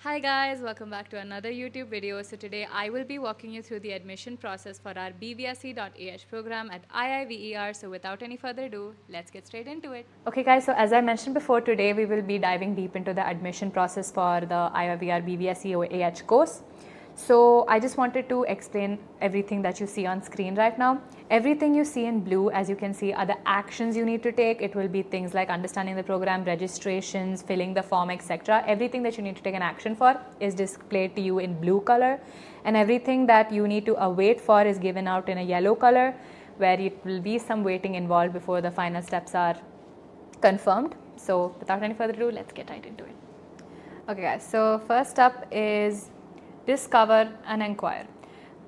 Hi guys, welcome back to another YouTube video. So today I will be walking you through the admission process for our BVSc.AH program at IIVER. So without any further ado, let's get straight into it. Okay guys, so as I mentioned before, today we will be diving deep into the admission process for the IIVER BVSc AH course. So I just wanted to explain everything that you see on screen right now. Everything you see in blue, as you can see, are the actions you need to take. It will be things like understanding the program, registrations, filling the form, etc. Everything that you need to take an action for is displayed to you in blue color, and everything that you need to await for is given out in a yellow color, where it will be some waiting involved before the final steps are confirmed. So without any further ado, let's get right into it. Okay guys, so first up is discover and inquire.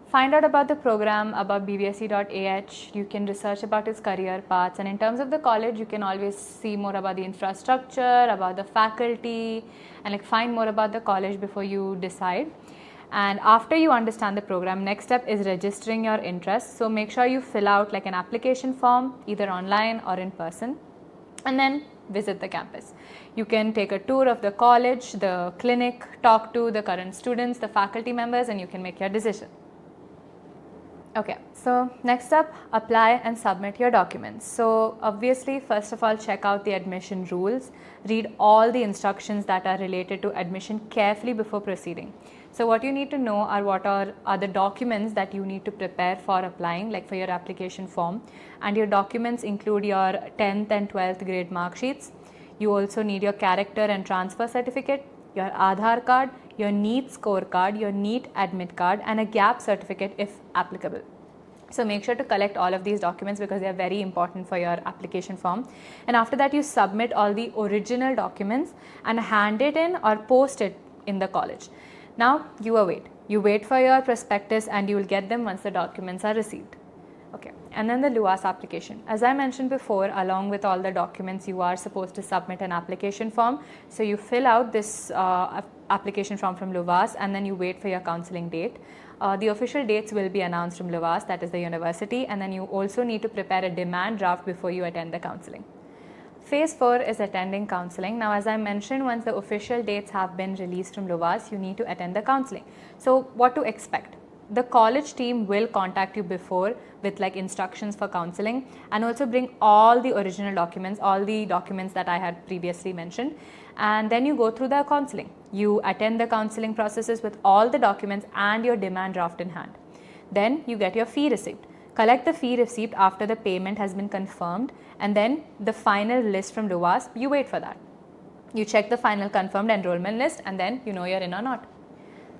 Find out about the program, about BVSc.AH. You can research about its career paths, and in terms of the college, you can always see more about the infrastructure, about the faculty, and find more about the college before you decide. And after you understand the program, next step is registering your interest. So make sure you fill out an application form, either online or in person, and then visit the campus. You can take a tour of the college, the clinic, talk to the current students, the faculty members, and you can make your decision. Okay, so next up, apply and submit your documents. So obviously, first of all, check out the admission rules. Read all the instructions that are related to admission carefully before proceeding. So what you need to know are what are the documents that you need to prepare for applying, like for your application form. And your documents include your 10th and 12th grade mark sheets. You also need your character and transfer certificate, your Aadhaar card, your NEET scorecard, your NEET admit card, and a gap certificate if applicable. So make sure to collect all of these documents because they are very important for your application form. And after that, you submit all the original documents and hand it in or post it in the college. Now you await. You wait for your prospectus and you will get them once the documents are received. Okay, and then the LUAS application. As I mentioned before, along with all the documents, you are supposed to submit an application form. So you fill out this application form from LUAS and then you wait for your counseling date. The official dates will be announced from LUAS, that is the university, and then you also need to prepare a demand draft before you attend the counseling. Phase 4 is attending counseling. Now, as I mentioned, once the official dates have been released from LUAS, you need to attend the counseling. So what to expect? The college team will contact you before with instructions for counseling, and also bring all the original documents, all the documents that I had previously mentioned, and then you go through the counseling. You attend the counseling processes with all the documents and your demand draft in hand. Then you get your fee receipt. Collect the fee receipt after the payment has been confirmed, and then the final list from LUAS, you wait for that. You check the final confirmed enrollment list, and then you know you're in or not.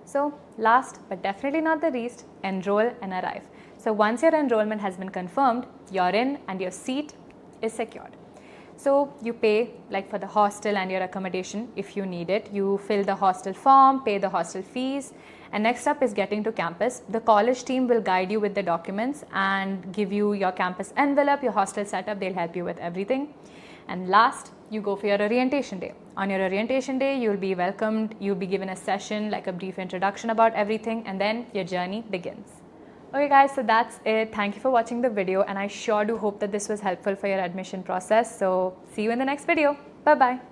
So last but definitely not the least, enroll and arrive. So once your enrollment has been confirmed, you're in and your seat is secured. So you pay for the hostel and your accommodation if you need it. You fill the hostel form, pay the hostel fees, and next up is getting to campus. The college team will guide you with the documents and give you your campus envelope, your hostel setup. They'll help you with everything. And last, you go for your orientation day. On your orientation day, you'll be welcomed, you'll be given a session, a brief introduction about everything, and then your journey begins. Okay guys, so that's it. Thank you for watching the video, and I sure do hope that this was helpful for your admission process. So see you in the next video. Bye-bye.